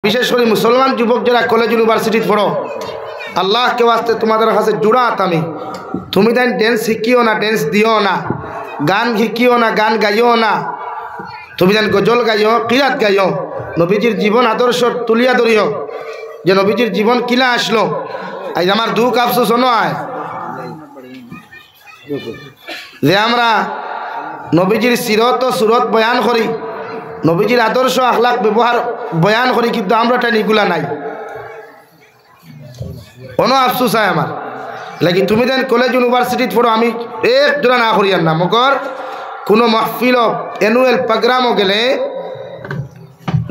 বিশেষ করে মুসলমান যুবক যারা কলেজ ইউনিভার্সিটি পড়ো, আল্লাহ কে ওয়াস্তে তোমাদের কাছে জুড়াত আমি, তুমি তাই ড্যান্স শিখিও না, ড্যান্স দিও না, গান শিখিও না, গান গাইও না, তুমি যেন গজল গাইও, কিরাত গাইও, নবীজির জীবন আদর্শ তুলিয়া ধরিও যে নবীজির জীবন কিলা আসলো। আজ আমার দুঃখ আফসোস নয় যে আমরা নবীজির সিরত ও সুরত বয়ান করি, নবীজির আদর্শ আখলাক ব্যবহার বয়ান করি, কিন্তু আমরা এটা নিগুলা নাই। কোনো আফসোস হয় আমার লাগি। তুমি যেন কলেজ ইউনিভার্সিটি পড়ো, আমি এক জোড়া না করিয়ার না, মগর কোনো মাহফিল অ্যানুয়াল প্রোগ্রামও গেলে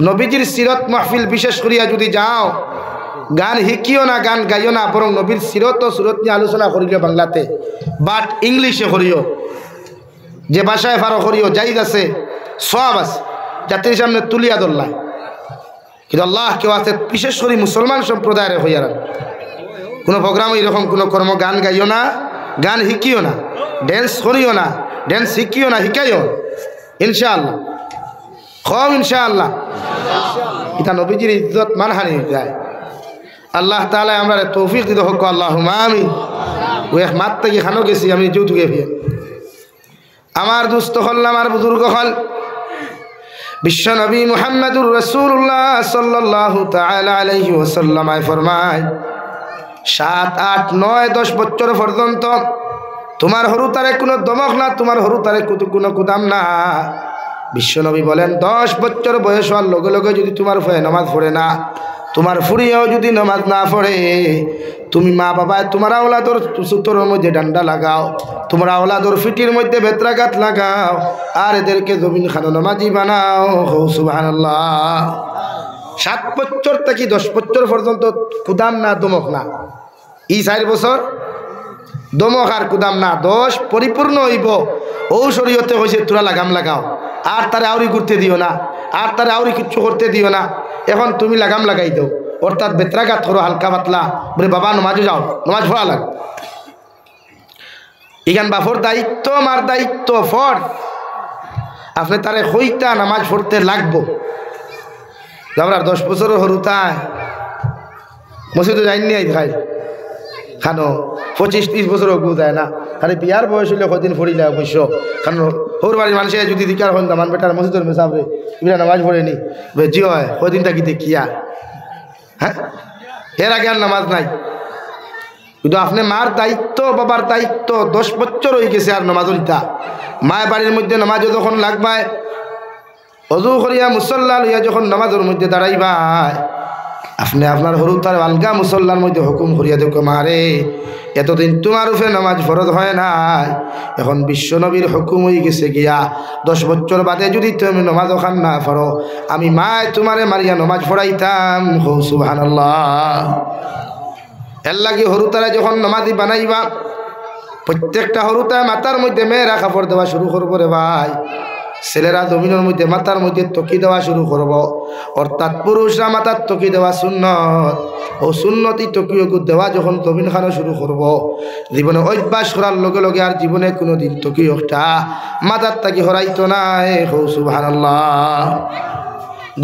নবীজির সিরত মাহফিল বিশেষ করিয়া যদি যাও, গান শিখিও না, গান গাইও না, বরং নবীর সিরত ও সুরত নিয়ে আলোচনা করিও বাংলাতে, বাট ইংলিশে করিও, যে ভাষায় ফারো করিও, যাই আছে সব আছে, জাতির সামনে তুলিয়া ধরলায়। কিন্তু আল্লাহ কেউ আছে বিশেষ করে মুসলমান সম্প্রদায়ের হইয়ার কোনো প্রোগ্রাম এরকম কোনো কর্ম গান গাইও না, গান শিখিও না, ড্যান্স করিও না, ড্যান্স শিখিও না, শিখাইও ইনশাআল্লাহ, খুব ইনশাআল্লাহ এটা নবীজির ইজ্জত মানহানি যায়। আল্লাহ তাআলা আমরা তৌফিক দিতে হোক, আল্লাহুম্মা আমিন। ওই এক মাত থেকে খানো গেছি আমি যৌতুকে ফিরে আমার দুস্থ হল, আমার বুজুর্গ হল বিশ্ব নবী মুহাম্মদুর রাসূলুল্লাহ সাল্লাল্লাহু তাআলা আলাইহি ওয়াসাল্লাম ফরমায়, 7, 8, 9, 10 বছর পর্যন্ত তোমার হরু তারে কোনো দমক না, তোমার হরু তারে কোনো কুদাম না। বিশ্বনবী বলেন 10 বছর বয়স হওয়ার লগে লগে যদি তোমার ভয়ে নামাজ পড়ে না, তোমার ফুরিয়েও যদি নামাজ না পড়ে, তুমি মা বাবায় তোমার আওলাদর সুতোর মধ্যে ডান্ডা লাগাও, তোমার আওলাদর ফিটির মধ্যে বেত্রাঘাত লাগাও, আর এদেরকে জমিন খানো নামাজি বানাও। সুবহানাল্লাহ। 7 বছর থেকে 10 বছর পর্যন্ত কুদাম না, দমক না। এই 4 বছর দমক আর কুদাম না, 10 পরিপূর্ণ হইব। ও শরীয়তে হয়েছে তোরা লাগাম লাগাও, আর তারে আউরি ঘুরতে দিও না, আর তারে আউরি কিচ্ছু করতে দিও না। এখন তুমি লাগাম লাগাই দাও, অর্থাৎ বেত্রাঘাত করো হালকা পাতলা, বলে বাবা নমাজে যাও, নমাজ পড়া লাগ। এখান বাফর দায়িত্ব, আমার দায়িত্ব ফর, আপনি তারে হইতা নামাজ পড়তে লাগবো। আমরা 10 বছর হরুতায় মসজিদে যাইনি, আই খাই খানো 25-30 বছর অগু যায় না, খালি বিয়ার বয়স হইলে কদিন ফরিলে অবশ্য, কারণ হোর বাড়ির মানুষের যদি দিকার হন দামান বেটার মসজিদের মেসাবরে বিরা নামাজ পড়েনি, জি হয় কদিন থাকিতে কিয়া, হ্যাঁ এর আগে আর নামাজ নাই। কিন্তু আপনি মার দায়িত্ব, বাবার দায়িত্ব, 10 বছর হয়ে গেছে আর নামাজ হইতা, মায়ের বাড়ির মধ্যে নামাজও যখন লাগবায়, অজু করিয়া মুসল্লা লইয়া যখন নামাজের মধ্যে দাঁড়াইবাই, আপনি আপনার হরু তার আলগা মুসল্লার মধ্যে হুকুম করিয়া দেখো, মারে এতদিন তোমার উপরে নামাজ ফরজ হয় নাই, এখন বিশ্ব নবীর হুকুম হয়ে গেছে গিয়া 10 বছর বাদে যদি তুমি নামাজ ওখান না পড়ো, আমি মায় তোমারে মারিয়া নামাজ পড়াইতাম। সুবহানাল্লাহ। এর লাগি হরু তারা যখন নামাজি বানাইবা, প্রত্যেকটা হরু তার মাথার মধ্যে মেয়েরা কাপড় দেওয়া শুরু করবো রে ভাই, ছেলেরা জমিনের মধ্যে মাথার মধ্যে তকি দেওয়া শুরু করব, অর্থাৎ পুরুষরা মাথার তকি দেওয়া সুন্নত, ও সুন্নতি তকিও দেওয়া যখন জমিন খানো শুরু করব, জীবনে অভ্যাস করার লগে লগে আর জীবনে কোনোদিন তকিওটা মাথার তাকি হরাইতো নাই। সুবহানাল্লাহ।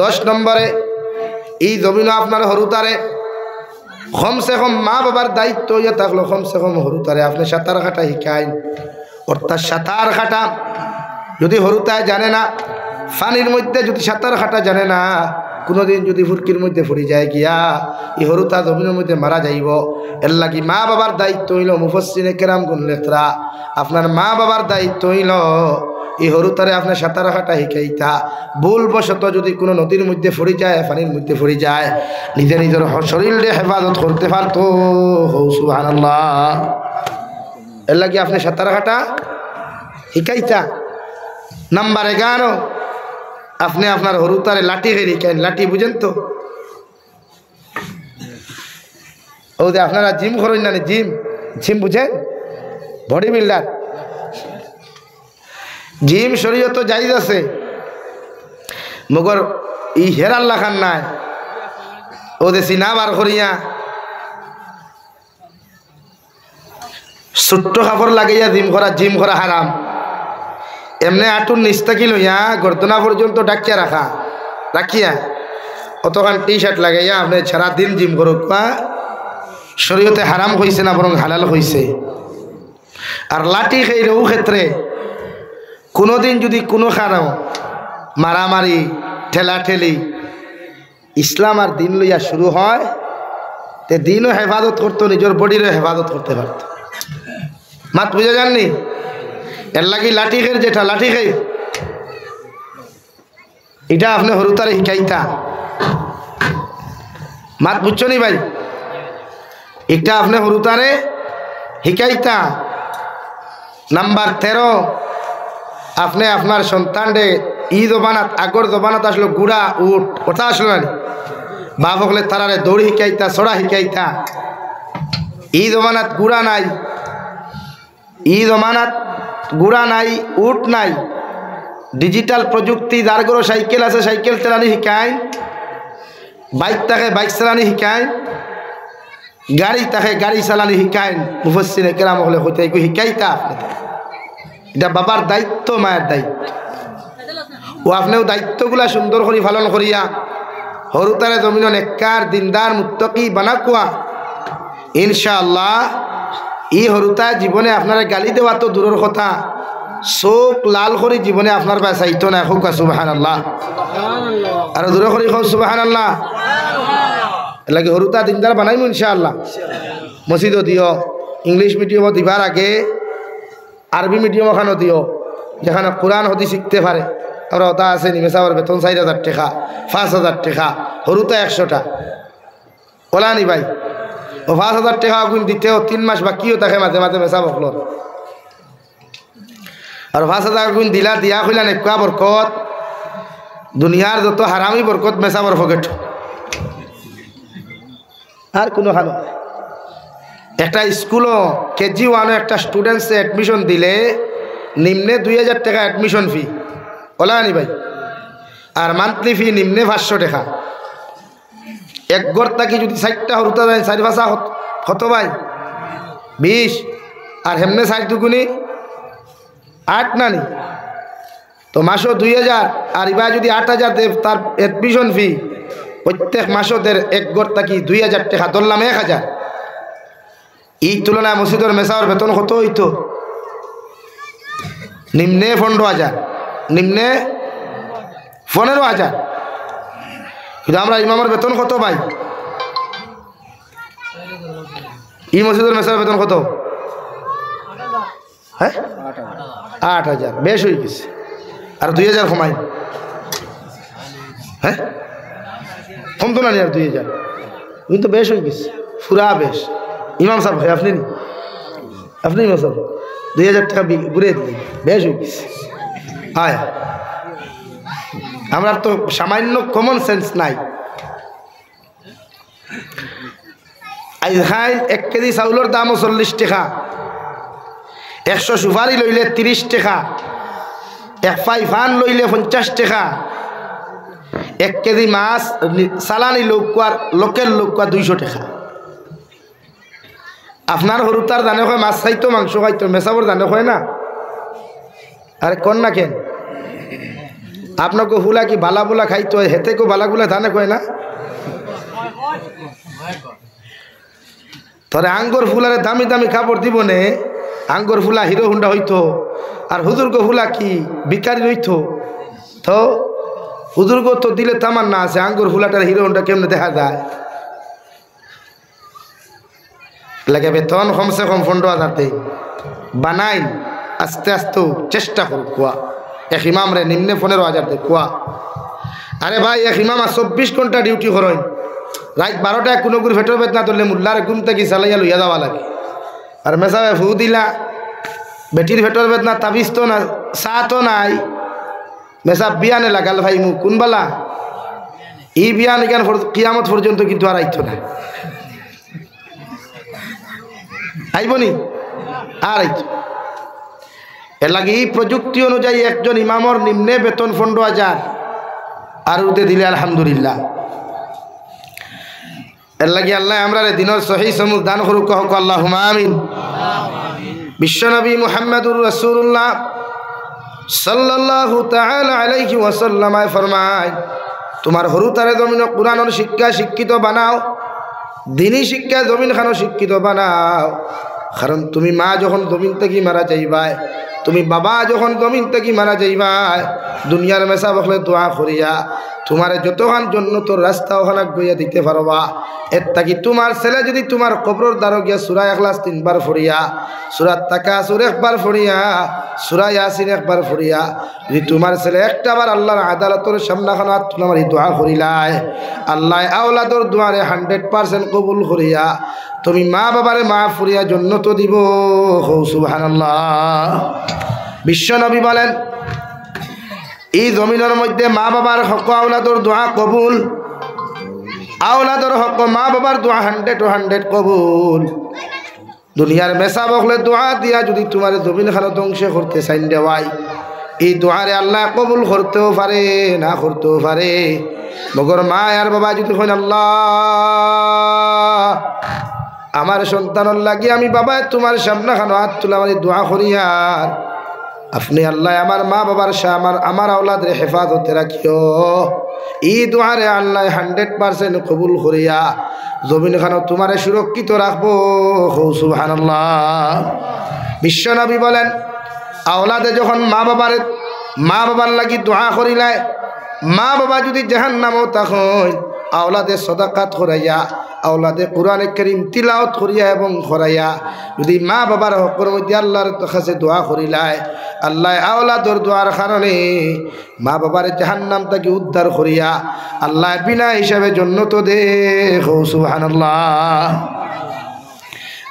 10 নম্বরে এই জমিন আপনার হরুতারে কমসে কম মা বাবার দায়িত্ব হইয়া থাকলো, কমসে কম হরুতারে আপনি সাঁতার কাটা শিখাইন, অর্থাৎ সাঁতার কাটা যদি হরুতায় জানে না, পানির মধ্যে যদি সাঁতার কাটা জানে না, কোনোদিন যদি ফুরকির মধ্যে পড়ে যায় গিয়া এই হরুতা জমিনের মধ্যে মারা যাইব। এর লাগি মা বাবার দায়িত্ব হইল, মুফাসসিরে কেরাম গুণ লেখরা, আপনার মা বাবার দায়িত্ব হইল এই হরুতারে আপনার সাঁতার কাটা শিখাইতা। ভুলবশত যদি কোনো নদীর মধ্যে পড়ে যায়, পানির মধ্যে পড়ে যায়, নিজে নিজের শরীরে হেফাজত করতে পারতো। সুবহানাল্লাহ। এর লাগি আপনি সাঁতার কাটা শিখাইতা। নাম্বার 11, আপনি আপনার হরুতারে লাঠি হেরি কেন, লাঠি বুঝেন তো? ও যে আপনারা জিম করেন না, জিম জিম বুঝেন, বডি বিল্ডার, জিম শরীয়ত জায়েজ আছে, মগর ই হেরার লাখান নাই, ও যে সিনা বার করিয়া ছোট্ট কাপড় লাগাইয়া জিম করা হারাম। এমনি আটুর নিস্তাকি লইয়া গর্দনা পর্যন্ত ডাকিয়া রাখিয়া অতখান টি শার্ট লাগাইয়া আপনি সারাদিন জিম করুক বা শরীয়তে হারাম হয়েছে না বরং হালাল হয়েছে। আর লাঠি খেয়েও ক্ষেত্রে কোনোদিন যদি কোনো কারণ মারামারি ঠেলাঠেলি ইসলাম আর দিন লইয়া শুরু হয়, তে দিনও হেফাজত করতো, নিজের বডিরও হেফাজত করতে পারত। মাত বুঝে যাননি? এর লাগি লাঠি খেয়ে যেটা লাঠি খেয়ে এটা আপনি হরুতারে শিকাইতা। মাত বুঝছো নি ভাই? এটা আপনি হরুতারে শিকাইতা। নাম্বার 13, আপনি আপনার সন্তানরে ই জবানাত আগর জবানাত আসলো গুড়া উঠ ওটা আসলো না, বাপ হলে তারারে দৌড়ি শিকাইতা, ছড়া শিকাইতা। ই জমানাত গুড়া নাই, ই জমানাত গুড়া নাই, উঠ নাই, ডিজিটাল প্রযুক্তি। যার গরো সাইকেল আছে সাইকেল চালানি শিকায়, বাইক থাকে বাইক চালানি শিকায়, গাড়ি থাকে গাড়ি চালানি শিকায়। মুফাসসিরে কেরাম হলে হইতে শিকাইতা। এটা বাবার দায়িত্ব, মায়ের দায়িত্ব। ও আপনিও দায়িত্বগুলা সুন্দর করে পালন করিয়া হরুতারে জমিন নেককার দিনদার মুত্তাকি বানাকুয়া। ইনশাআল্লাহ ই হরুতা জীবনে আপনারা গালি দেওয়া তো দূরের কথা, চোখ লাল করে জীবনে আপনার বাঁচাইতো না। হোক সুবহানাল্লাহ, আর দূরে করে হোক সুবহানাল্লাহ। লাগে হরুতা দিনদার বানাইম ইনশাআল্লাহ। মসজিদও দিও, ইংলিশ মিডিয়ামও দিবার আগে আরবি মিডিয়াম ওখানেও দিও, যেখানে কোরআন হদি শিখতে পারে। আমরা ওটা আছে নিমেষাবার বেতন 4,000 টাকা, 5,000 টাকা, হরুতা 100টা ওলানি ভাই। ও 5,000 টাকা আগুন দিতেও 3 মাস বাকিও থাকে, মাঝে মাঝে মেসা বকল। আর 5,000 আগুন দিলা দিয়া খুললেন একটা বরকত, দুনিয়ার যত হারামি বরকত মেসাবর ফকেট আর কোনো ভালো। একটা স্কুলও কেজি 1 একটা স্টুডেন্টসে অ্যাডমিশন দিলে নিম্নে 2,000 টাকা অ্যাডমিশন ফি ওলানি ভাই, আর মান্থলি ফি নিম্নে 500 টাকা। এক ঘর থাকি যদি 4টা হরুতা যায় 4 ভাষা কত ভাই? 20। আর হেমনে 4 দুগুনি 8 নানি, তো মাসও 2,000। আর এবার যদি 8,000 দেব তার অ্যাডমিশন ফি, প্রত্যেক মাসদের এক ঘর থাকি 2,000 টাকা, ধরলাম 1,000। এই তুলনায় মসজিদের মেসাওয়ার বেতন কত হইতো? নিম্নে 15,000, নিম্নে 15,000। কিন্তু আমরা ইমামের বেতন কত ভাই? এই মসজিদের মেসার বেতন কত? হ্যাঁ 8,000। বেশ হয়ে গেছে। আর 2,000 কমাই, হ্যাঁ কমতো না আর 2,000, কিন্তু বেশ হয়ে গেছে, পুরা বেশ। ইমাম সাহেব ভাই আপনি ইমাম সাহেব 2,000 টাকা ঘুরে দিলেন, বেশ হয়ে গেছে। হ্যাঁ আমরা তো সামান্য কমন সেন্স নাই। আই 1 কেজি চাউলের দামও 40 টাকা, 100 সুপারি লইলে 30 টাকা, 1 পাই ফান লইলে 50 টাকা, 1 কেজি মাছ চালানি লোকের লোক 200 টাকা। আপনার হরুতার দানে হয় মাছ খাইতো, মাংস খাইতো, মেসাবর দানে হয় না। আরে কন না কেন? আপনাকে ফুলা কি বালা বুলা খাইতো, হেতে কো বালাগুলা ধানে কয় না? তোরে আঙ্গুর ফুলারে দামি দামি কাপড় দিব নে, আঙ্গুর ফুলা হিরো হুন্ডা হইতো, আর হুজুরগো ফুলা কি বিকারি হইতো। তো হুজুরগো তো দিলে তামার না আছে, আঙ্গুর ফুলাটার হিরো হুন্ডা কেমনে দেখা যায়? লাগে বেতন কমসে কম 15,000 দেই বানাই, আস্তে আস্তে চেষ্টা করুক কুয়া। এক ইমাম রে নিম্নে 15,000 দে কুয়া। আরে ভাই এক ইমাম 24 ঘন্টা ডিউটি করেন, রাত 12টায় কোনো করে ফেটর বেতনা ধরলে মুল্লারে ঘুম থেকে চালাইয়া লইয়া যাওয়া লাগে। আর মেসাবে ফু দিলা, বেটির ফেটর বেতনা তাবিজ তো না, চা তো নাই, মেসা বিয়ানে লাগাল ভাই মু কোনবালা এই বিয়ান এখান কিয়ামত পর্যন্ত কিন্তু আর আইতো না, আইবনি আর আইতো। এর লাগে এই প্রযুক্তি অনুযায়ী একজন ইমামর নিম্নে বেতন 15,000, আর উঠে দিলে আলহামদুলিল্লাহ। এর লাগে আল্লাহ আমরা দিনের সহি সমুখ দান করুক, হোক আল্লাহুম্মা আমিন। বিশ্বনবী মুহাম্মদুর রাসূলুল্লাহ সাল্লাল্লাহু তাআলা আলাইহি ওয়াসাল্লাম ফরমায়, তোমার হরু তারে জমিন কোরআনের শিক্ষা শিক্ষিত বানাও, দিনী শিক্ষা জমিন খানো শিক্ষিত বানাও। কারণ তুমি মা যখন জমিন থেকে মারা যাইবাই, তুমি বাবা যখন জমিন থেকে মারা যাইবাই, দুনিয়ার মেসা বকলে দোয়া করিয়া তোমার যতখান জন্য তোর রাস্তা ওখানে গইয়া দিতে পারবা। এর থাকি তোমার ছেলে যদি তোমার কবর দ্বারা গিয়া সূরা ইখলাস 3 বার পড়িয়া, সূরা তাকাসুর 1 বার পড়িয়া, সূরা ইয়াসিন 1 বার পড়িয়া যদি তোমার ছেলে একটা বার আল্লাহর আদালতের সামনাখানে তোমার এই দোয়া করিলাই, আল্লাহ আওলাদর দোয়ারে 100% কবুল করিয়া তুমি মা বাবারে মাফ করিয়া জান্নাত দিব। সুবহানাল্লাহ। বিশ্ব নবী বলেন এই জমিনের মধ্যে মা বাবার হক আওলাদর দোয়া কবুল, আওলাদর হক মা বাবার দোয়া 100% কবুল। দুনিয়ার মেসা বকলে দোয়া দিয়া যদি তোমার জমিন খানো ধ্বংস করতে চাইন দেওয়াই, এই দোয়ারে আল্লাহ কবুল করতেও পারে না করতেও পারে। মগর মা আর বাবা যদি হন আল্লাহ আমার সন্তানের লাগি আমি বাবা তোমার সামনে খানো হাত তুলে আমার দোয়া করিয়ার আপনি আল্লাহ আমার মা বাবার আমার আওলাদের হেফাজতে রাখিও। এই দোয়ারে আল্লাহ 100% কবুল করিয়া জমিন খানো তোমারে সুরক্ষিত রাখবো। সুবহানাল্লাহ। বিশ্ব নবী বলেন আওলাদে যখন মা বাবার লাগি দোয়া করিলায়, মা বাবা যদি জাহান্নামও তখন আওলাদে সদাকাত করাইয়া, আওলাদে কোরআনে কারীম তিলাওয়াত করিয়া এবং করাইয়া যদি মা বাবার হকের মধ্যে আল্লাহর কাছে দোয়া করিলায়, আল্লাহ আওলাদর দোয়ার কারণে মা বাবার জাহান্নাম থেকে উদ্ধার করিয়া আল্লাহ বিনা হিসাবে জান্নাত দে। সুবহানাল্লাহ।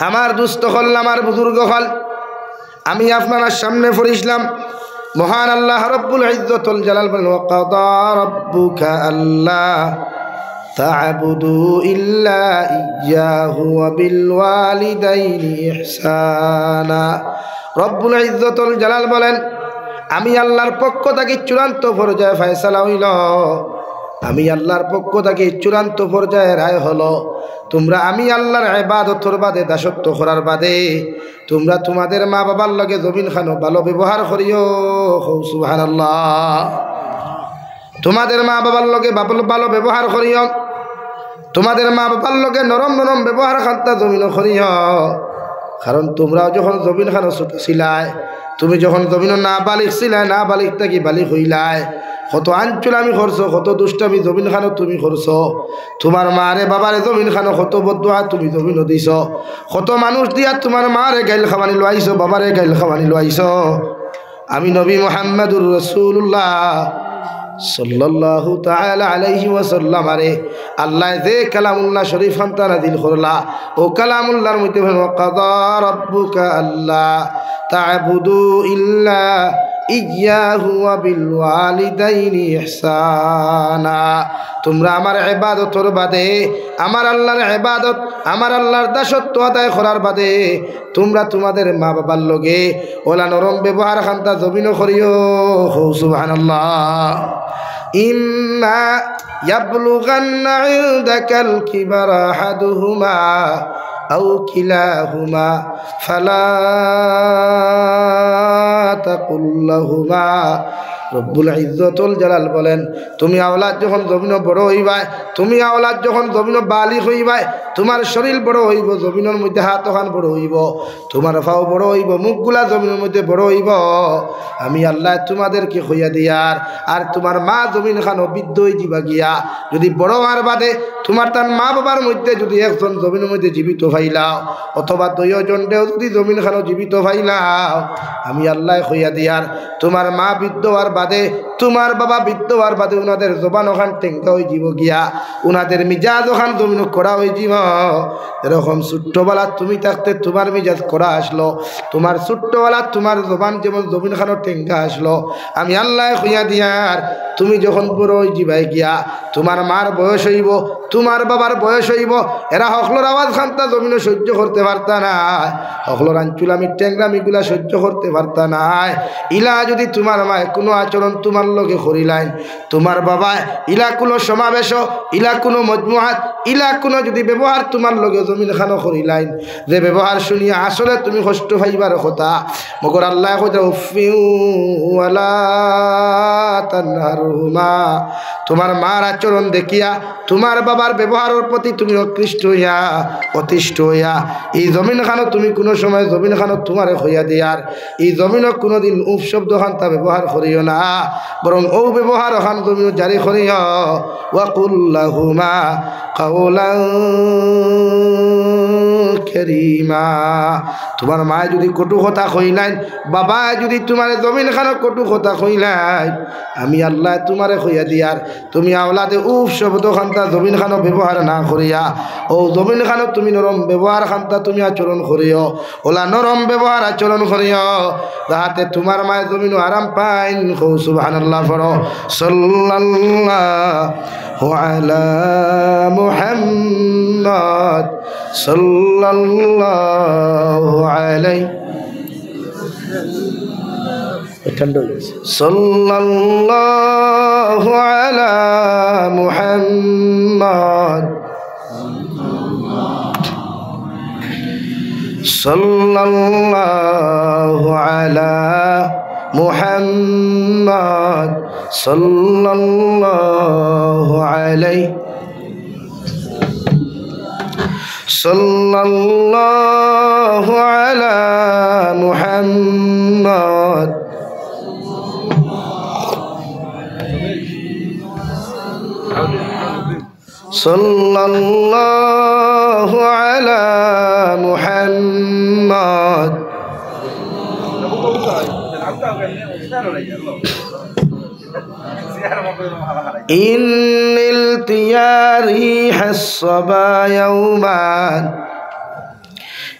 আমার দুস্থ হল, আমার বুজুর্গ হল, আমি আপনার সামনে পড়িছিলাম মহান আল্লাহ রব্বুল ইজ্জতুল জালাল বলেন ওয়া কাদা রাব্বুকা আল্লা তা'বুদু ইল্লা ইয়্যাহু ওয়া বিল ওয়ালিদাইনি ইহসানা। রব্বুল ইজ্জতুল জালাল বলেন আমি আল্লাহর পক্ষ থেকে চূড়ান্ত পর্যায়ে ফয়সালা হইল, আমি আল্লাহর পক্ষ থেকে চূড়ান্ত পর্যায়ে রায় হলো তোমরা আমি আল্লাহর ইবাদতর বাদে দাসত্ব করার বাদে তোমরা তোমাদের মা বাবার লগে জমিন খানো ভালো ব্যবহার করিও। সুবহানাল্লাহ। তোমাদের মা বাবার লগে ভালো ব্যবহার করিও, তোমাদের মা বাবার লগে নরম নরম ব্যবহার খান্তা জমিন করিও। কারণ তোমরাও যখন জমিন খানো ছোট ছিলাই, তুমি যখন জমিন না বালিক ছিলাই, না বালিক থাকি বালিক হইলাই, কত আঞ্চলামি করছো, কত দুষ্টামি জমিন খানো তুমি করছো। তোমার মারে বাবারে জমিন খানো কত বদুয়া তুমি জমিন দিছ, কত মানুষ দিয়া তোমার মারে গাইল খাওয়ানি লাইছো, বাবারে গাইল খাওয়ানি লাইছো। আমি নবী মুহাম্মদুর রাসূলুল্লাহ সাল্লাল্লাহু তাআলা আলাইহি ওয়াসাল্লাম আরে আল্লাহ যে কালামুল্লাহ শরীফ খানতা নাযিল করলা, ও কালামুল্লাহর মধ্যে ওয়া কাদা রাব্বুকা আল্লা তা'বুদু ইল্লা ইয়্যাহু ওয়া বিল ওয়ালিদাইনি ইহসানা। তোমরা আমার ইবাদতর বাদে, আমার আল্লাহর ইবাদত, আমার আল্লাহর দাসত্ব আদায় করার বাদে তোমরা তোমাদের মা বাবার লগে ওলা নরম ব্যবহার খান্তা জমিন করিও। সুবহানাল্লাহ। ইম্মা ইয়াবলুগান্না ইনদাকাল কিবারা আহাদুহুমা আও কিলাহুমা ফালা তাকুল লাহুমা। রব্বুল ইজ্জতুল জালাল বলেন তুমি আওলাদ যখন জমিন বড় হইবাই, তুমি আওলাদ যখন জমিন বালিগ হইবাই, তোমার শরীর বড় হইব, জমিনের মধ্যে হাত ওখান বড় হইব, তোমার পাও বড় হইব, মুখগুলা জমিনের মধ্যে বড় হইব, আমি আল্লাহ তোমাদেরকে হইয়া দিয়ার। আর তোমার মা জমিন খানো বৃদ্ধ হয়ে যাবা গিয়া যদি বড় হওয়ার বাদে তোমার তার মা বাবার মধ্যে যদি একজন জমিনের মধ্যে জীবিত ভাইলাও, অথবা 2 জনটাও যদি জমিন খানো জীবিত ভাইলাও, আমি আল্লাহ হইয়া দিয়ার। তোমার মা বৃদ্ধ হওয়ার বাদে, তোমার বাবা বৃদ্ধ হওয়ার বাদে উনাদের জবান ওখান টেঙ্গা হয়ে যাব গিয়া, উনাদের মিজাজ ওখান জমিন করা হয়ে যাব। এরকম ছোট্টবেলা তুমি থাকতে তোমার মিজাজ করা আসলো, তোমার ছোট্টবেলা তোমার জবান যেমন জমিন খানো টেঙ্গা আসলো, আমি আল্লাহ হইয়া দিয়ার। তুমি যখন বড় হয়ে যাবাই গিয়া, তোমার মার বয়স হইব, তোমার বাবার বয়স হইব, এরা হকলোর আওয়াজ খান্তা জমিনে সহ্য করতে পারতা না, হকলোর আঞ্চুলামি ট্যাংরামিগুলা সহ্য করতে পারতা না। ইলা যদি তোমার মায় কোনো আচরণ তোমার লগে করিলাইন, তোমার বাবা ইলা কোনো সমাবেশ, ইলা কোনো মজমুআত, ইলা কোনো যদি ব্যবহার তোমার লগে জমিন খানো করিলাইন, যে ব্যবহার শুনিয়া আসলে তুমি কষ্ট পাইবার কথা, মগর আল্লাহ কইতা উফিউ ওয়ালা তানহারু তারহুমা তোমার মার আচরণ দেখিয়া তোমার বাবার ব্যবহারের প্রতি তুমি অকৃষ্ট হইয়া অতিষ্ঠ হইয়া এই জমিন খানো তুমি কোনো সময় জমিন খানো তোমারে হইয়া দিয়ার এই জমিনও কোনোদিন উপ শব্দ খান তা ব্যবহার করিও না বরং ও ব্যবহার খান জমিন জারি করিও ওয়াকুল্লাহুমা কাওলান কারীমা তোমার মায় যদি কটু কথা কইলেন বাবা যদি তোমার জমিন খানো কটু কথা কইলেন আমি আল্লাহ তোমারে কইয়া দিয়ার তুমি আওলাদে উফ শব্দ খান্তা জমিন খানো ব্যবহার না করিয়া ও জমিন খানো তুমি নরম ব্যবহার খান্তা তুমি আচরণ করিও ওলা নরম ব্যবহার আচরণ করিও তাহাতে তোমার মায় জমিন আরাম পাইন কৌ সুবহানাল্লাহ পড়ো সাল্লাল্লাহু আলা মুহাম্মদ সাল্লাল্লাহু আলাইহি সাল্লাল্লাহু আলা মুহাম্মদ সাল্লাল্লাহু আলা মুহাম্মদ সাল্লাল্লাহু আলাইহি সাল্লাল্লাহু আলা মুহাম্মদ সাল্লাল্লাহু আলা মুহাম্মদ إن التياري الصبا يوما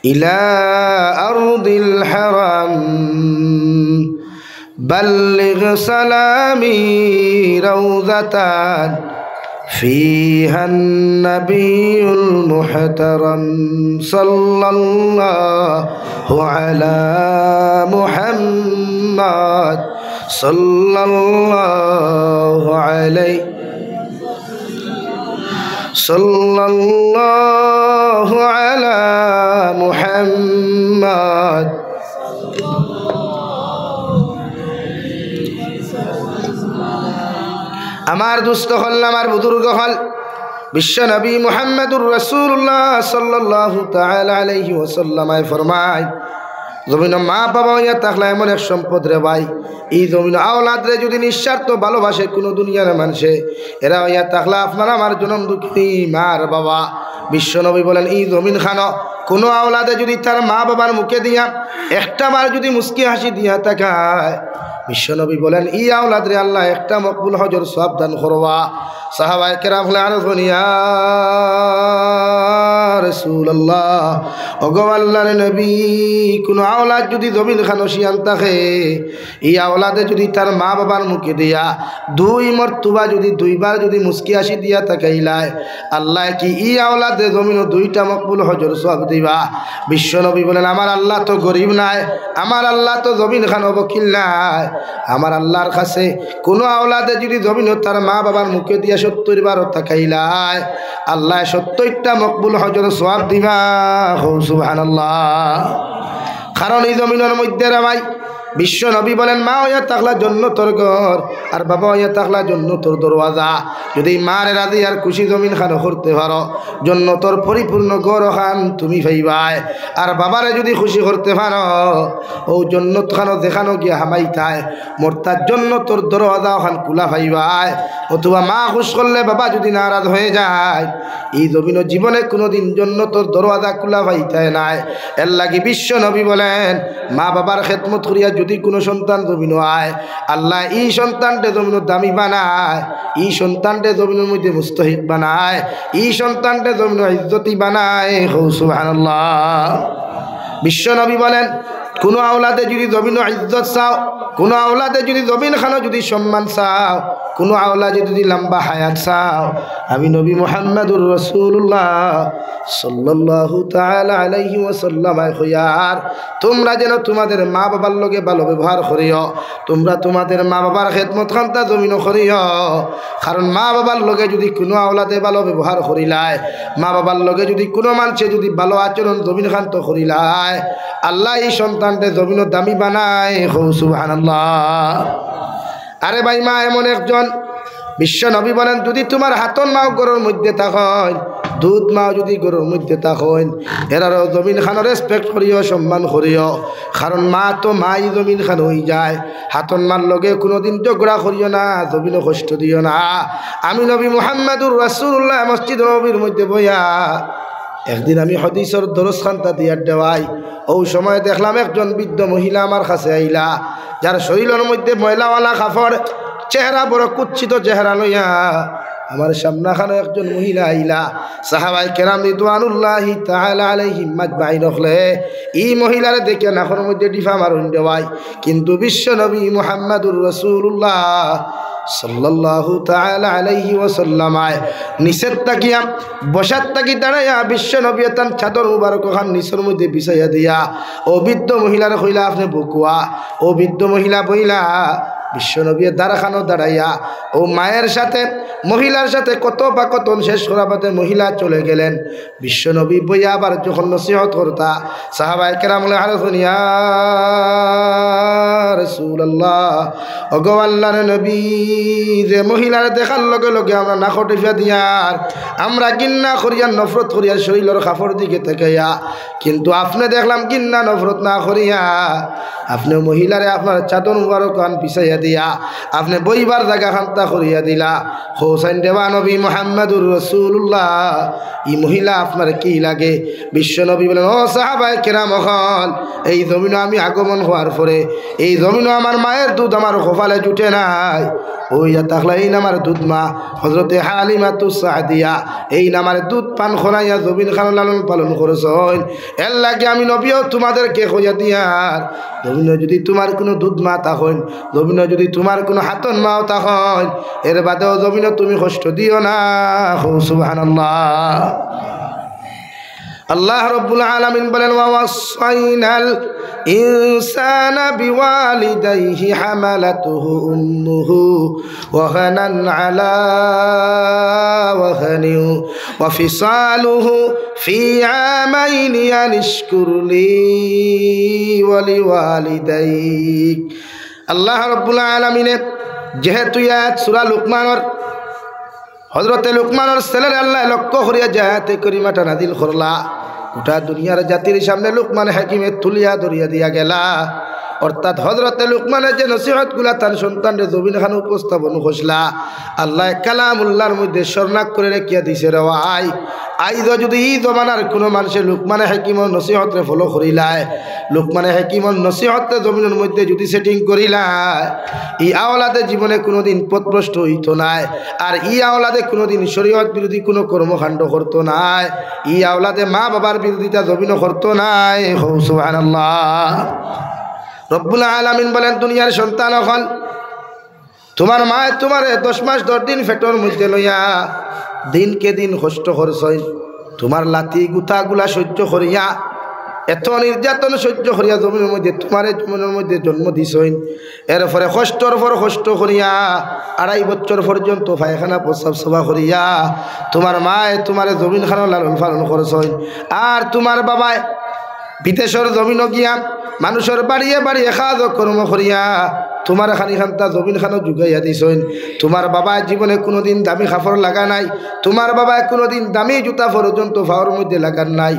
إلى أرض الحرم بلغ سلامي روضة فيها النبي المحترم صلى الله على محمد صلى الله عليه صلى الله على محمد আমার দুস্থ হল আমার বুজুর্গ হল বিশ্ব নবী মুহাম্মদুর রাসূলুল্লাহ সাল্লাল্লাহু তাআলা আলাইহি ওয়াসাল্লাম ফরমায় জমিন মা বাবা হইয়া থাকলে এমন এক সম্পদ রে ভাই এই জমিন আওলাদ রে যদি নিঃস্বার্থ ভালোবাসে কোনো দুনিয়ার মানুষে এরা হইয়া থাকলে আপনার আমার জনম দুঃখী মার বাবা বিশ্ব নবী বলেন এই জমিন খানো কোনো আওলাদে যদি তার মা বাবার মুখে দিয়া একটা বার যদি মুস্কি হাসি দিয়া তাকায় বিশ্বনবী বলেন ই আওলাদ রে আল্লাহ একটা মকবুল হজর সওয়াব দান করবা সাহাবায়ে কেরাম বলে আরজ ইয়া রাসূলুল্লাহ ওগো আল্লাহর নবী কোন আওলাদ যদি জমিন খানসিয়ান থাকে এই আওলাদে যদি তার মা বাবার মুখে দিয়া দুই মর্তবা যদি দুইবার যদি মুস্কি হাসি দিয়া তাকাইলায় আল্লাহ কি ই আওলাদে জমিন দুইটা মকবুল হজর সওয়াব দিবা বিশ্বনবী বলেন আমার আল্লাহ তো গরিব নাই আমার আল্লাহ তো জমিন খানো বকিল নাই আমার আল্লাহর কাছে কোনো আওলাদে যদি জমিন তার মা বাবার মুখে দিয়া 70 বার তাকাইলায় আল্লাহ 70টা মকবুল হজর সওয়াব দিবা সুবহানাল্লাহ কারণ এই জমিনের মধ্যে রে ভাই বিশ্ব নবী বলেন মা হইয়া থাকলা জান্নাতের ঘর আর বাবা হইয়া থাকলা জান্নাতের দরওয়াজা যদি মারে রাজি আর খুশি জমিন খানো করতে পারো জান্নাতের পরিপূর্ণ ঘর খান তুমি পাইবাই আর বাবারে যদি খুশি করতে পারো ও জান্নাত খানো দেখানো গিয়া হামাইতায় মোরতার জান্নাতের দরওয়াজা খান খোলা পাইবাই অথবা মা খুশ করলে বাবা যদি নারাজ হয়ে যায় এই জমিনের জীবনে কোনোদিন জান্নাতের দরওয়াজা খোলা পাইতায় নাই এর লাগি বিশ্ব নবী বলেন মা বাবার খেদমত করিয়া যদি কোনো সন্তান জমিন আয় আল্লাহ এই সন্তানটে জমিন দামি বানায় এই সন্তানটে জমিনের মধ্যে মুস্তাহিক বানায় এই সন্তানটে জমিন ইজ্জতি বানায় সুবহানাল্লাহ বিশ্ব নবী বলেন কোনো আওলাদে যদি জমিন ইজ্জত চাও কোনো আওলাদে যদি জমিন খানো যদি সম্মান চাও কোনো আওলাদে যদি লম্বা হায়াত চাও আমি নবী মুহাম্মদুর রাসূলুল্লাহ সাল্লাল্লাহু তাআলা আলাইহি ওয়াসাল্লাম কইয়ার তোমরা যেন তোমাদের মা বাবার লগে ভালো ব্যবহার করিও তোমরা তোমাদের মা বাবার খেদমত খান্তা জমিন করিও কারণ মা বাবার লগে যদি কোনো আওলাদে ভালো ব্যবহার করিলায় মা বাবার লগে যদি কোনো মানুষে যদি ভালো আচরণ জমিন খান্ত করিলায় আল্লাহ এই সন্তানটে জমিন দামি বানায় সুবহানাল্লাহ আরে ভাই মা এমন একজন বিশ্ব নবী বলেন যদি তোমার হাতন মাও গরুর মধ্যে থাকেন, দুধ মাও যদি গরুর মধ্যে থাকেন, এরারও জমিন খানোর রেসপেক্ট করিও, সম্মান করিও, কারণ মা তো মাই জমিন খান হয়ে যায়। হাতন মার লগে কোনোদিন ঝগড়া করিও না, জমিনও কষ্ট দিও না। আমি নবী মুহাম্মদুর রাসূলুল্লাহ মসজিদ নবীর মধ্যে বইয়া একদিন আমি হাদিসের দরস খান্তা দিয়ার দেওয়াই, ওই সময় দেখলাম একজন বৃদ্ধ মহিলা আমার কাছে আইলা, যার শরীরের মধ্যে ময়লাওয়ালা কাপড়, চেহারা বড় কুচ্ছিত চেহারা লইয়া আমার সামনাখানে একজন মহিলা আইলা। সাহাবায়ে কেরাম রিদওয়ানুল্লাহি তাআলা আলাইহিম মাজমাইন হলে এই মহিলারে দেখে নাখের মধ্যে ডিফা মারুন দেওয়াই, কিন্তু বিশ্ব নবী মুহাম্মদুর রাসূলুল্লাহ সাল্লাল্লাহু তাআলা আলাইহি ওয়াসাল্লাম নিচের তাকিয়া বসার তাকি দাঁড়াইয়া বিশ্ব নবী তার চাদর মুবারক খান নিচের মধ্যে বিছাইয়া দিয়া ও বৃদ্ধ মহিলার কইলা আপনি বকুয়া। ও বৃদ্ধ মহিলা বইলা বিশ্বনবী দ্বারাখানো দাঁড়াইয়া ও মায়ের সাথে মহিলার সাথে কত বা কত শেষ করা বাদে মহিলা চলে গেলেন। বিশ্বনবী বইয়া আবার যখন নসিহত করতা সাহাবায়ে কেরাম বলে আরে শুনিয়া রাসূলুল্লাহ ওগো আল্লাহর নবী, যে মহিলার দেখার লগে লগে আমরা না খটিফা দিয়ার, আমরা গিন্না করিয়া নফরত করিয়া শরীরের কাপড় দিকে তাকাইয়া, কিন্তু আপনি দেখলাম গিন্না নফরত না করিয়া আপনি মহিলারে আপনার চাদর মুবারক আন পিছাইয়া দিয়া আপনি বইবার জায়গা খান্তা করিয়া দিলা। হোসেন দেবা নবী মুহাম্মদুর রাসূলুল্লাহ, এই মহিলা আপনার কি লাগে? বিশ্ব নবী বলেন ও সাহাবায়ে কেরাম হল, এই জমিনে আমি আগমন হওয়ার পরে এই জমিনে আমার মায়ের দুধ আমার কপালে জুটে নাই, ওই তাহলে এই নামার দুধ মা হযরতে হালিমাতু সাদিয়া এই নামার দুধ পান খনাইয়া জমিন খান লালন পালন করেছেন। এর লাগে আমি নবীও তোমাদেরকে কইয়া দিয়ার, জমিনে যদি তোমার কোনো দুধ মা তখন, জমিনে যদি তোমার কোনো হাতন মাও তখন, এর বাদেও জমিনে তুমি কষ্ট দিও না। সুবহানাল্লাহ। আল্লাহ রাব্বুল আলামিন বলেন ওয়াসাইনাল ইনসানা বিওয়ালিদাইহি হামালাতুহু উম্মুহু ওয়াহানান আলা ওয়াহানি ওয়া ফিসালুহু ফি আমাইনি আনিশকুর লি ওয়া লিওয়ালিদাইক। আল্লাহ রাব্বুল আলামিনের যেহেতু আয়াত সূরা লুকমানের হযরতে লুকমানের ছেলের আল্লাহ লক্ষ্য করিয়া জায়াতে করিমাটা নাজিল করলা, গোটা দুনিয়ার জাতির সামনে লুকমান হাকিমে তুলিয়া ধরিয়া দিয়া গেলা। অর্থাৎ হযরতে লুকমানের যে নসিহতগুলা তার সন্তানরে জমিন খান উপস্থাপন করছিলা, আল্লাহ কালামুল্লাহর মধ্যে স্বর্ণাক করে রেখিয়া দিছে রে ভাই। আইজ যদি এই জমানার কোনো মানুষে লুকমানে হাকিমর নসিহতরে ফলো করিলায়, লুকমানে হাকিমর নসিহতরে জমিনের মধ্যে যদি সেটিং করিলায়, এই আওলাদে জীবনে কোনোদিন পথভ্রষ্ট হইতো নাই, আর এই আওলাদে কোনোদিন শরীয়ত বিরোধী কোনো কর্মকাণ্ড করতো নাই, এই আওলাদে মা বাবার বিরোধিতা জমিনও করতো নাই। সুবহানাল্লাহ। রব্বুল আলামিন বলেন দুনিয়ার সন্তান হল, তোমার মায়ে তোমারে 10 মাস 10 দিন পেটের মধ্যে লইয়া দিনকে দিন কষ্ট করছই, তোমার লাথি গুথাগুলা সহ্য করিয়া এত নির্যাতন সহ্য করিয়া জমিনের মধ্যে তোমার জমিনের মধ্যে জন্ম দিছই। এরপরে কষ্টর পর কষ্ট করিয়া 2.5 বছর পর্যন্ত পায়খানা প্রস্রাব সভা করিয়া তোমার মায়ে তোমার জমিন খানো লালন পালন করছই। আর তোমার বাবায় বিদেশের জমিনও গিয়া মানুষের বাড়িয়ে বাড়িয়ে কাজ কর্ম করিয়া তোমার খানি খান্তা জমিন খানো জুগাইয়া দিছইন। তোমার বাবা জীবনে কোনোদিন দামি কাপড় লাগা নাই, তোমার বাবা কোনোদিন দামি জুতা পর্যন্ত পাওয়ার মধ্যে লাগার নাই।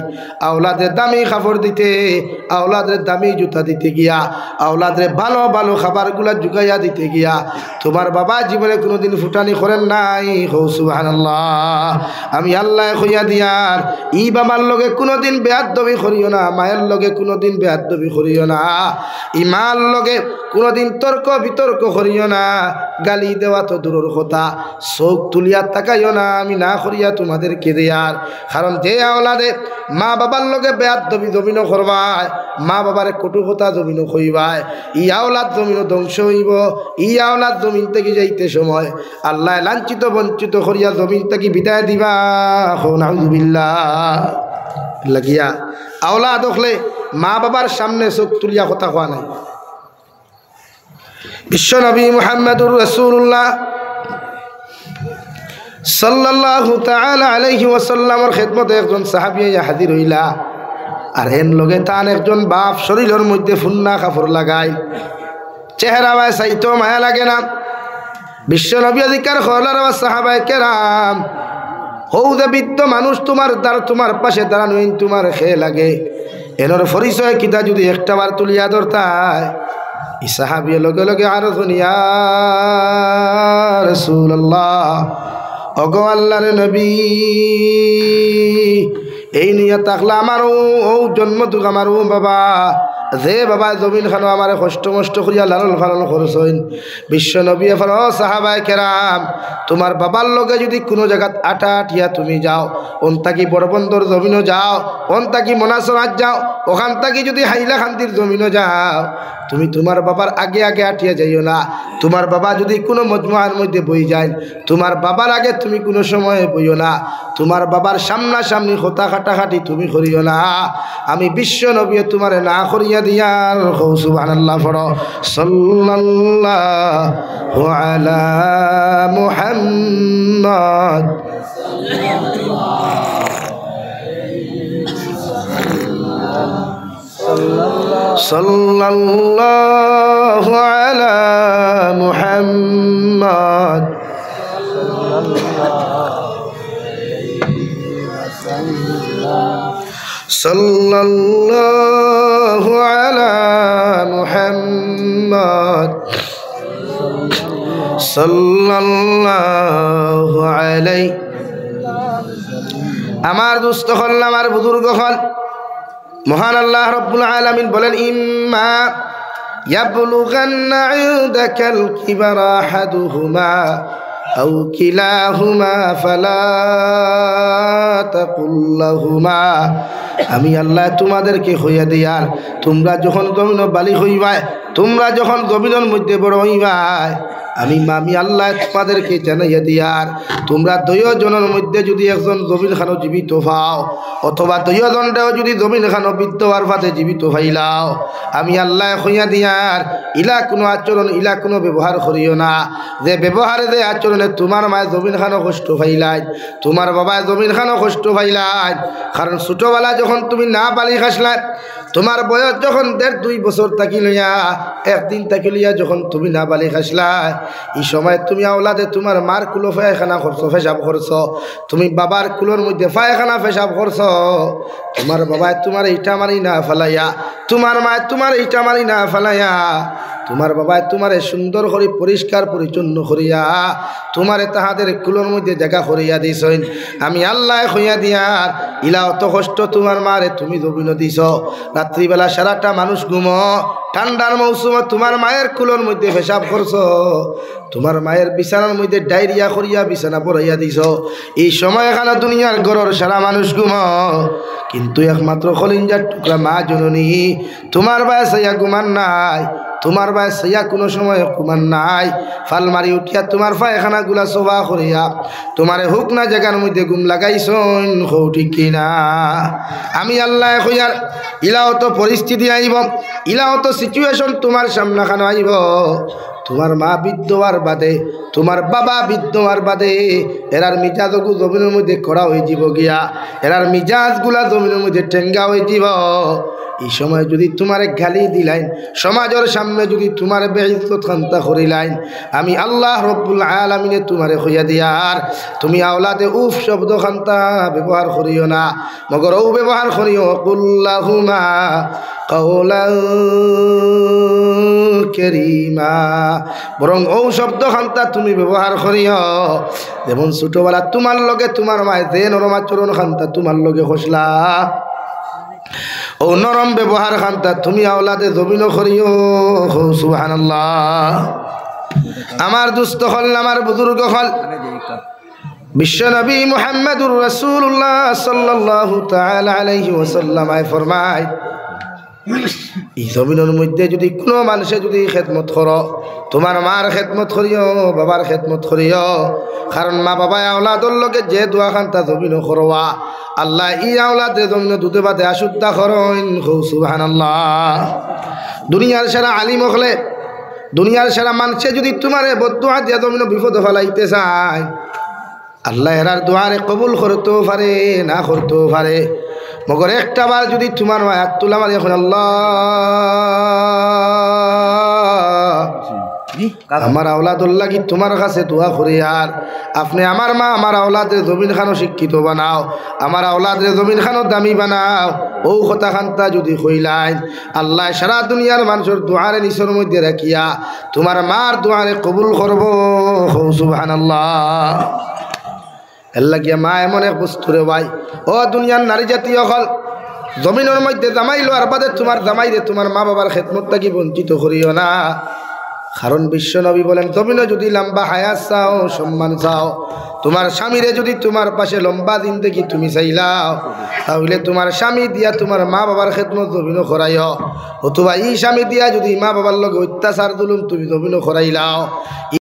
আওলাদের দামি কাপড় দিতে, আওলাদের দামি জুতা দিতে গিয়া, আওলাদের ভালো ভালো খাবারগুলা জুগাইয়া দিতে গিয়া তোমার বাবা জীবনে কোনোদিন ফুটানি করেন নাই। সুবহানাল্লাহ। আমি আল্লাহ কইয়া দিয়ার ই বাবার লগে কোনোদিন বেয়াদবি করিও না, মায়ের লগে কোনোদিন বেয়াদবি করিও না, ইমার লগে কোনোদিন তর্ক বিতর্ক করিও না, গালি দেওয়া তো দূরের কথা, চোখ তুলিয়া তাকাইও না আমি না করিয়া তোমাদেরকে দেয়ার। কারণ যে আওলাদে মা বাবার লগে বেয়াদবি জমিনও করবায়, মা বাবার কটু কথা জমিনও কইবায়, ই আওলাদ জমিনও ধ্বংস হইব। ই আওলাদ জমিন থেকে যাইতে সময় আল্লাহ লাঞ্ছিত বঞ্চিত করিয়া জমিন থেকে বিদায় দিবা। নাউযুবিল্লাহ। লাগিয়া আওলাদ হলে মা বাবার সামনে চোখ তুলিয়া কথা কোয়া নাই। বিশ্বনবী মুহাম্মদুর রাসূলুল্লাহ সাল্লাল্লাহু তাআলা আলাইহি ওয়াসাল্লামের খেদমতে একজন সাহাবী হাজির হইলা, আর এর লগে তান একজন বাপ শরীরের মধ্যে ফুন্না কাপড় লাগাই, চেহারা বাই চাইতো মায়া লাগে না, বিশ্ব নবী অধিকার হলার সাহাবায়ে কেরাম হৌদে বৃদ্ধ মানুষ তোমার পাশে দাঁড়ানো তোমার খেয়ে লাগে এনর পরিচয় কিতা যদি একটাবার তুলিয়া ধরতায় ই সাহাবিয়ে লগে লগে আরো দুনিয়া রাসূলুল্লাহ ওগো আল্লাহর নবী এই নিয়ে থাকলে আমারও জন্ম তুক আমারও বাবা যে বাবা জমিন খানো আমার কষ্ট মষ্ট করিয়া লালন ফালন করছেন বিশ্ব নবী এফার সাহাবায়ে কেরাম তোমার বাবার লগে যদি কোনো জায়গা আটা আটিয়া তুমি যাও ওন তাকি বড়বন্দর জমিনও যাও ওন তাকি মনাসরাত যাও ওখান তাকি যদি হাইলা খান্তির জমিনও যাও তুমি তোমার বাবার আগে আগে আটিয়া যাইও না তোমার বাবা যদি কোনো মজমুয়ার মধ্যে বই যায় তোমার বাবার আগে তুমি কোনো সময় বইও না তোমার বাবার সামনাসামনি খোতা খাটাখাটি তুমি করিও না আমি বিশ্ব নবী তোমারে না করিয়া দিয়ার সুবহানাল্লাহ পড়ো সাল্লাল্লাহু আলা মুহাম্মদ সাল্লাল্লাহু আলা মুহাম্মদ সাল্লাল্লাহু আলা মুহাম্মদ সাল্লাল্লাহু আলাইহি আমার দোস্ত হল আমার বুজুর্গ হল মহান আল্লাহ রাব্বুল আলামিন বলেন ইম্মা ইয়াবলুগান্না ইনদাকাল কিবারা আহাদুহুমা আও কিলাহুমা ফালা তাকুল লাহুমা আমি আল্লাহ তোমাদেরকে হইয়া দিয়ার তোমরা যখন জমিন বালিক হইবাই তোমরা যখন জমিনের মধ্যে বড় হইবাই আমি আল্লাহ তোমাদেরকে জানাইয়া দিয়ার তোমরা দুইজনের মধ্যে যদি একজন জমিন খানো জীবিত পাও অথবা দুইজনটাও যদি জমিন খানো বিদ্যবার ফাতে জীবিত পাইলাও আমি আল্লাহ হইয়া দিয়ার ইলা কোনো আচরণ ইলা কোনো ব্যবহার করিও না যে ব্যবহারে যে আচরণে তোমার মায় জমিন খানো কষ্ট পাইলাই তোমার বাবায় জমিন খানো কষ্ট পাইলাই কারণ ছোটবেলা যখন তুমি না বালি খাসলাই তোমার বয়স যখন 1.5-2 বছর থাকি লইয়া একদিন থাকি লইয়া যখন তুমি না বালি খাসলাই এই সময় তুমি আওলাদে তোমার মার কুলো পায়খানা করছো পেশাব করছো তুমি বাবার কুলোর মধ্যে পায়খানা পেশাব করছো তোমার বাবায় তোমার ইটা মারি না ফেলাইয়া তোমার মায় তোমার ইটা মারি না ফেলাইয়া তোমার বাবায় তোমারে সুন্দর করে পরিষ্কার পরিচ্ছন্ন করিয়া তোমারে তাহাদের কুলোর মধ্যে জায়গা করিয়া দিছেন আমি আল্লাহ হইয়া দিয়ার ইলা অত কষ্ট তোমার মারে তুমি জমিন দিছ রাত্রিবেলা সারাটা মানুষ ঘুমো ঠান্ডার মৌসুমে তোমার মায়ের কুলোর মধ্যে পেশাব করছো তোমার মায়ের বিছানার মধ্যে ডায়রিয়া করিয়া বিছানা পড়াইয়া দিছ এই সময় এখানে দুনিয়ার ঘরের সারা মানুষ ঘুমো কিন্তু একমাত্র খলিঞ্জার টুকরা মা জননী তোমার বয়স ইয়া ঘুমান নাই তোমার বয়স ইয়া কোনো সময় ঘুমান নাই ফাল মারি উঠিয়া তোমার পায়খানা গুলা সোভা করিয়া তোমার হুক না জায়গার মধ্যে ঘুম লাগাইছন হৌ ঠিক কিনা আমি আল্লাহ কইয়ার ইলাও তো পরিস্থিতি আইব ইলাও তো সিচুয়েশন তোমার সামনাখানো আইব তোমার মা বিদ্যবার বাদে তোমার বাবা বিদ্যবার বাদে এরার মিজাজগু জমিনের মধ্যে করা হয়ে যাব গিয়া এরার মিজাজগুলা জমিনের মধ্যে টেঙ্গা হয়ে যাব এই সময় যদি তোমারে গালি দিলাইন সমাজের সামনে যদি তোমার বেইজ্জত খান্তা করিলাইন আমি আল্লাহ রব্বুল আলামিনে তোমারে হইয়া দিয়ার তুমি আওলাদে উফ শব্দ খান্তা ব্যবহার করিও না মগর ও ব্যবহার করিও কুল্লাহুমা কাওলান কারীমা বরং ও শব্দ খান্তা তুমি ব্যবহার করিও যেমন ছোটবেলা তোমার লগে তোমার মায়ে যে নরম আচরণ খান্তা তোমার লগে খসলা ও নরম ব্যবহার খান্তা তুমি আওলাদে জমিন করিও সুবহানাল্লাহ আমার দুস্থ হল আমার বুজুর্গ হল বিশ্ব নবী মুহাম্মদুর রাসূলুল্লাহ সাল্লাল্লাহু তাআলা আলাইহি ওয়াসাল্লাম ফরমায় এই জমিনের মধ্যে যদি কোনো মানুষে যদি খেদমত করো তোমার মার খেদমত করিও বাবার খেদমত করিও কারণ মা বাবা আওলাদর লগে যে দোয়া খান্তা জমিন করোয়া আল্লাহ ই আওলাদে জমিন দুধে বাদে আশুদ্ধা করেন সুবহানাল্লাহ দুনিয়ার সারা আলিম হলে দুনিয়ার সারা মানুষে যদি তোমারে বদদুয়া দিয়া জমিন বিপদ ফেলাইতে চায় আল্লাহ এরার দোয়ারে কবুল করতেও পারে না করতেও পারে মগর একটা বার যদি তোমার হাত তোলা মারি এখন আল্লাহ আমার আওলাদুল লাগি তোমার কাছে দোয়া করি আর আপনি আমার মা আমার আওলাদের জমিন খানো শিক্ষিত বানাও, আমার আওলাদের জমিন খানো দামি বানাও। ও কথা খান্তা যদি কইলাই আল্লাহ সারা দুনিয়ার মানুষের দোয়ারে নিচের মধ্যে রাখিয়া তোমার মার দোয়ারে কবুল করব। সুবহানাল্লাহ। এর লাগিয়া মা এমন এক বস্তু রে ভাই, ও দুনিয়ার নারী জাতীয় হল জমিনের মধ্যে জামাই লোয়ার বাদে তোমার জামাই রে তোমার মা বাবার খেদমত থাকি বঞ্চিত করিও না। কারণ বিশ্ব নবী বলেন জমিনে যদি লম্বা হায়াত চাও, সম্মান চাও, তোমার স্বামীরে যদি তোমার পাশে লম্বা দিন দেখি তুমি চাইলাও, তাহলে তোমার স্বামী দিয়া তোমার মা বাবার খেদমত জমিনও করাইও, অথবা এই স্বামী দিয়া যদি মা বাবার লগে অত্যাচার জুলুম তুমি জমিনও করাইলাও।